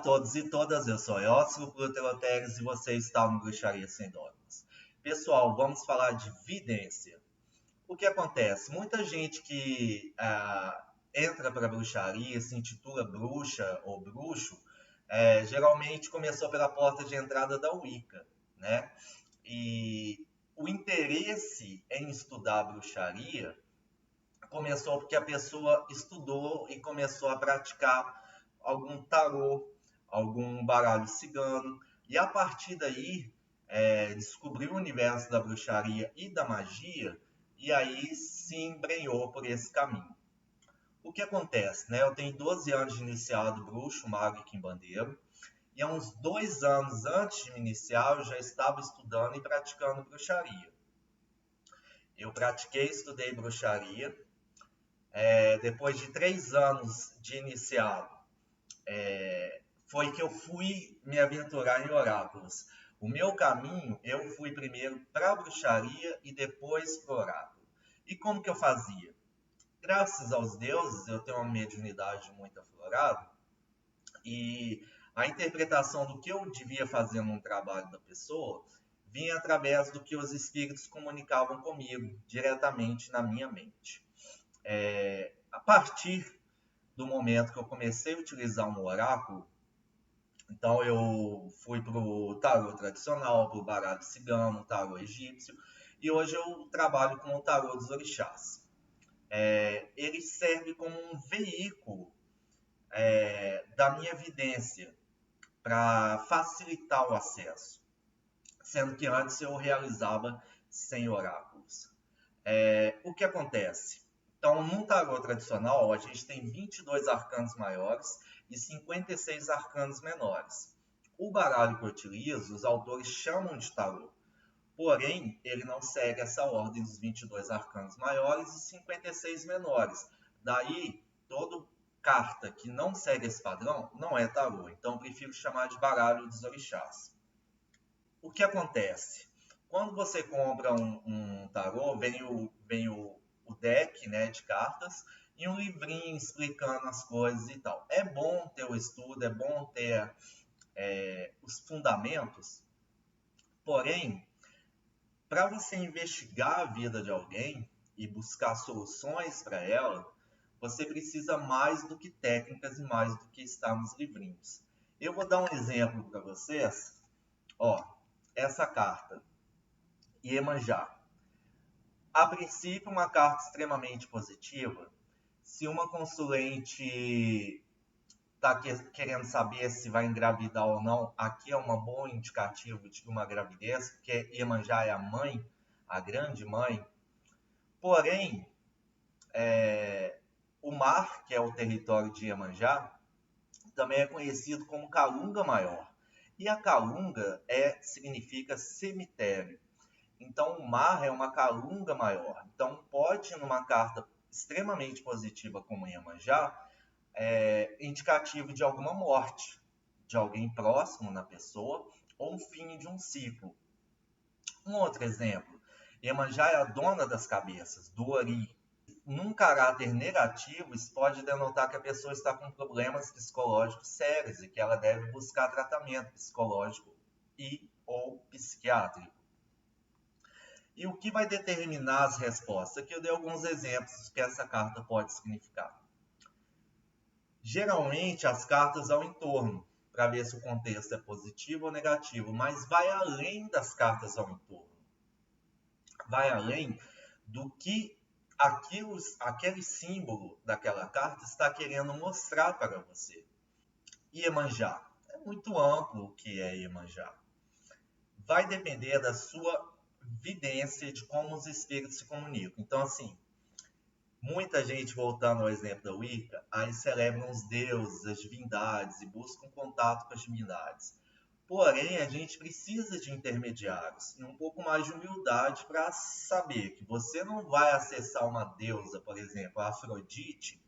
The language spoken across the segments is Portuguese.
todos e todas, eu sou Elcio Pluteroteres e você está no Bruxaria Sem Dogmas. Pessoal, vamos falar de vidência. O que acontece? Muita gente que entra para a bruxaria, se intitula bruxa ou bruxo, geralmente começou pela porta de entrada da Wicca, né? E o interesse em estudar a bruxaria começou porque a pessoa estudou e começou a praticar algum tarô, algum baralho cigano, e a partir daí descobriu o universo da bruxaria e da magia, e aí se embrenhou por esse caminho. O que acontece, né? Eu tenho 12 anos de iniciado bruxo, mago e quimbandeiro, e há uns 2 anos antes de me iniciar, eu já estava estudando e praticando bruxaria. Eu pratiquei e estudei bruxaria. Depois de 3 anos de iniciado, foi que eu fui me aventurar em oráculos. O meu caminho, eu fui primeiro para a bruxaria e depois para o oráculo. E como que eu fazia? Graças aos deuses, eu tenho uma mediunidade muito aflorada, e a interpretação do que eu devia fazer num trabalho da pessoa vinha através do que os espíritos comunicavam comigo, diretamente na minha mente. A partir do momento que eu comecei a utilizar um oráculo, então eu fui para o tarô tradicional, para o baralho cigano, tarô egípcio, e hoje eu trabalho com o tarô dos orixás. Ele serve como um veículo da minha vidência para facilitar o acesso, sendo que antes eu realizava sem oráculos. O que acontece? Então, num tarô tradicional, a gente tem 22 arcanos maiores e 56 arcanos menores. O baralho que eu utilizo, os autores chamam de tarô, porém, ele não segue essa ordem dos 22 arcanos maiores e 56 menores. Daí, toda carta que não segue esse padrão não é tarô, então eu prefiro chamar de baralho dos orixás. O que acontece? Quando você compra um tarô, vem o deck, né, de cartas e um livrinho explicando as coisas e tal. É bom ter o estudo, é bom ter os fundamentos, porém, para você investigar a vida de alguém e buscar soluções para ela, você precisa mais do que técnicas e mais do que está nos livrinhos. Eu vou dar um exemplo para vocês. Essa carta, Iemanjá. A princípio, uma carta extremamente positiva. Se uma consulente está querendo saber se vai engravidar ou não, aqui é um bom indicativo de uma gravidez, porque Iemanjá é a mãe, a grande mãe. Porém, o mar, que é o território de Iemanjá, também é conhecido como Calunga Maior. E a Calunga significa cemitério. Então, o mar é uma calunga maior. Então, pode, numa carta extremamente positiva como Iemanjá, indicativo de alguma morte, de alguém próximo na pessoa, ou um fim de um ciclo. Um outro exemplo, Iemanjá é a dona das cabeças, do Ori. Num caráter negativo, isso pode denotar que a pessoa está com problemas psicológicos sérios e que ela deve buscar tratamento psicológico ou psiquiátrico. E o que vai determinar as respostas? Aqui eu dei alguns exemplos do que essa carta pode significar. Geralmente as cartas ao entorno, para ver se o contexto é positivo ou negativo, mas vai além das cartas ao entorno. Vai além do que aquele símbolo daquela carta está querendo mostrar para você. Iemanjá. É muito amplo o que é Iemanjá. Vai depender da sua vidência de como os espíritos se comunicam. Então, assim, muita gente, voltando ao exemplo da Wicca, aí celebram os deuses, as divindades e buscam contato com as divindades. Porém, a gente precisa de intermediários e um pouco mais de humildade para saber que você não vai acessar uma deusa, por exemplo, a Afrodite,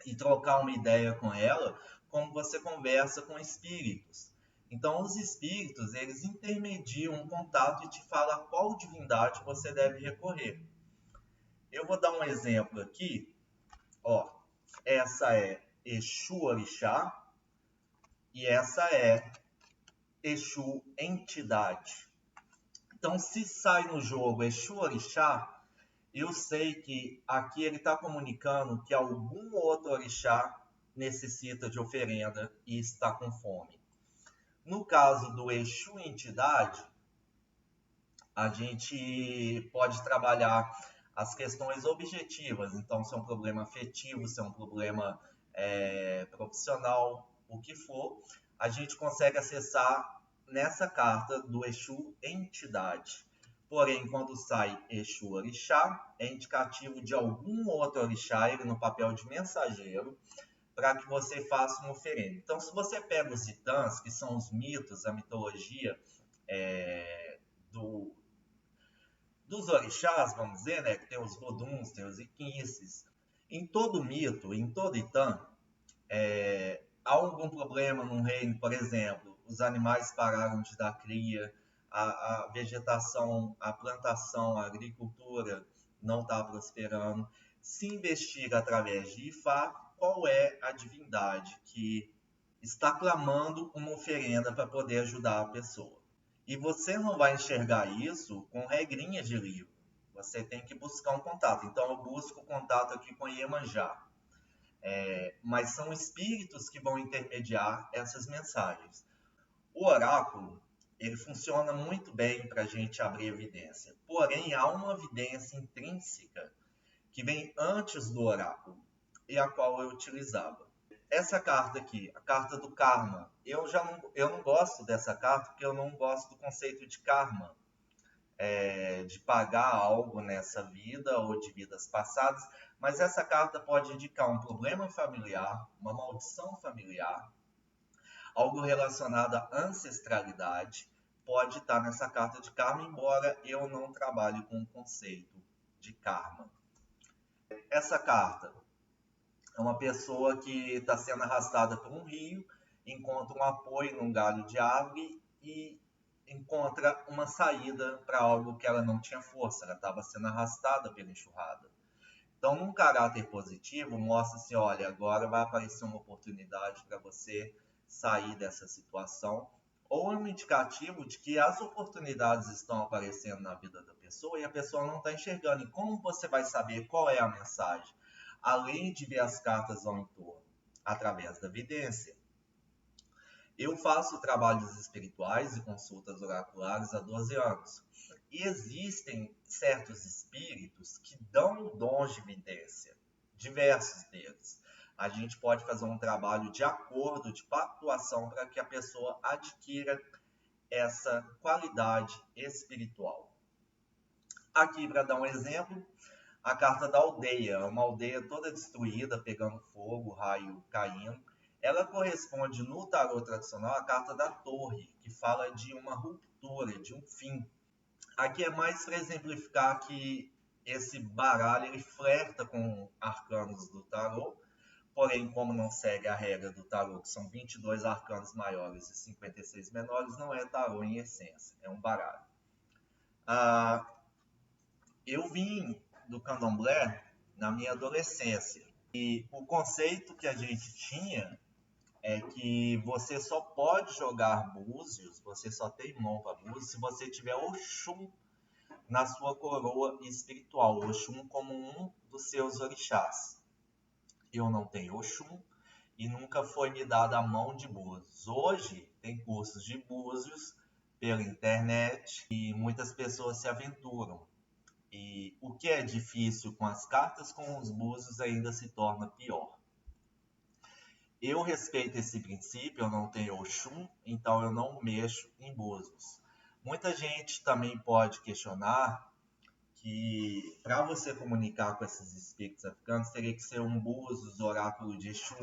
e trocar uma ideia com ela, como você conversa com espíritos. Então, os espíritos, eles intermediam um contato e te falam a qual divindade você deve recorrer. Eu vou dar um exemplo aqui. Essa é Exu Orixá e essa é Exu Entidade. Então, se sai no jogo Exu Orixá, eu sei que aqui ele está comunicando que algum outro orixá necessita de oferenda e está com fome. No caso do Exu Entidade, a gente pode trabalhar as questões objetivas. Então, se é um problema afetivo, se é um problema profissional, o que for, a gente consegue acessar nessa carta do Exu Entidade. Porém, quando sai Exu Orixá, é indicativo de algum outro orixá, ele no papel de mensageiro, para que você faça uma oferenda. Então, se você pega os titãs, que são os mitos, a mitologia do, dos orixás, vamos dizer, né, que tem os voduns, tem os iquinces, em todo mito, em todo itã, há algum problema num reino, por exemplo, os animais pararam de dar cria, a vegetação, a plantação, a agricultura não está prosperando. Se investiga através de Ifá qual é a divindade que está clamando uma oferenda para poder ajudar a pessoa. E você não vai enxergar isso com regrinhas de livro. Você tem que buscar um contato. Então eu busco contato aqui com Iemanjá. Mas são espíritos que vão intermediar essas mensagens. O oráculo, ele funciona muito bem para a gente abrir evidência. Porém, há uma evidência intrínseca que vem antes do oráculo e a qual eu utilizava. Essa carta aqui, a carta do karma, eu não gosto dessa carta porque eu não gosto do conceito de karma, de pagar algo nessa vida ou de vidas passadas, mas essa carta pode indicar um problema familiar, uma maldição familiar, algo relacionado à ancestralidade, pode estar nessa carta de karma, embora eu não trabalhe com o conceito de karma. Essa carta é uma pessoa que está sendo arrastada por um rio, encontra um apoio num galho de árvore e encontra uma saída para algo que ela não tinha força, ela estava sendo arrastada pela enxurrada. Então, num caráter positivo, mostra assim, olha, agora vai aparecer uma oportunidade para você sair dessa situação, ou é um indicativo de que as oportunidades estão aparecendo na vida da pessoa e a pessoa não está enxergando. E como você vai saber qual é a mensagem? Além de ver as cartas ao entorno, através da vidência. Eu faço trabalhos espirituais e consultas oraculares há 12 anos. E existem certos espíritos que dão dons de vidência, diversos deles. A gente pode fazer um trabalho de acordo, de pactuação, para que a pessoa adquira essa qualidade espiritual. Aqui, para dar um exemplo, a carta da aldeia, uma aldeia toda destruída, pegando fogo, raio caindo. Ela corresponde no tarô tradicional à carta da torre, que fala de uma ruptura, de um fim. Aqui é mais para exemplificar que esse baralho ele flerta com arcanos do tarô, porém, como não segue a regra do tarô, que são 22 arcanos maiores e 56 menores, não é tarô em essência, é um baralho. Eu vim do candomblé na minha adolescência. E o conceito que a gente tinha é que você só pode jogar búzios, você só tem mão para búzios, se você tiver Oxum na sua coroa espiritual. Oxum como um dos seus orixás. Eu não tenho Oxum e nunca foi me dada a mão de búzios. Hoje tem cursos de búzios pela internet e muitas pessoas se aventuram. E o que é difícil com as cartas, com os búzios ainda se torna pior. Eu respeito esse princípio, eu não tenho Oxum, então eu não mexo em búzios. Muita gente também pode questionar que para você comunicar com esses espíritos africanos teria que ser um búzios, oráculo de Exu,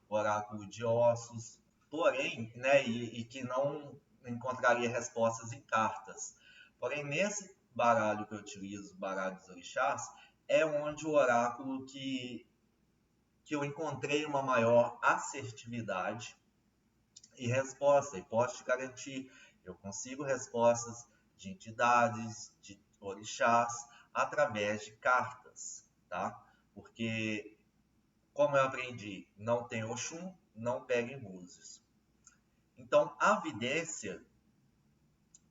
oráculo de ossos, porém, e que não encontraria respostas em cartas. Porém, nesse baralho que eu utilizo, baralho dos orixás, é onde o oráculo que eu encontrei uma maior assertividade e resposta. E posso te garantir, eu consigo respostas de entidades, de orixás, através de cartas, tá? Porque como eu aprendi, não tem Oxum, não pegue em búzios. Então, a vidência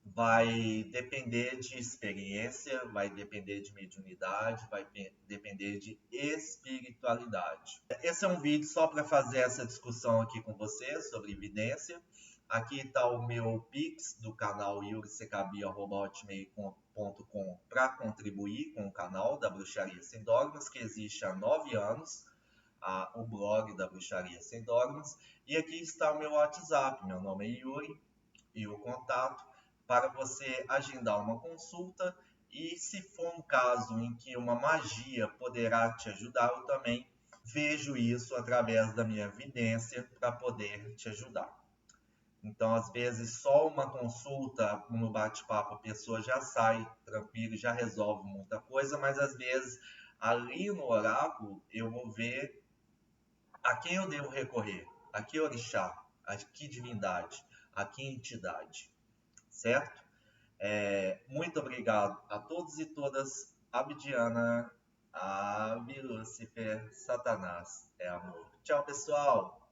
vai depender de experiência, vai depender de mediunidade, vai depender de espiritualidade. Esse é um vídeo só para fazer essa discussão aqui com vocês sobre evidência. Aqui está o meu Pix do canal yurisecabi@hotmail.com para contribuir com o canal da Bruxaria Sem Dogmas, que existe há 9 anos, o blog da Bruxaria Sem Dogmas. E aqui está o meu WhatsApp, meu nome é Yuri, e o contato para você agendar uma consulta, e se for um caso em que uma magia poderá te ajudar, eu também vejo isso através da minha vidência para poder te ajudar. Então, às vezes, só uma consulta no bate-papo a pessoa já sai tranquila e já resolve muita coisa, mas às vezes ali no oráculo eu vou ver a quem eu devo recorrer, a que orixá, a que divindade, a que entidade. Certo? Muito obrigado a todos e todas. Abdiana, Ave, Lúcifer, Satanás é amor. Tchau, pessoal!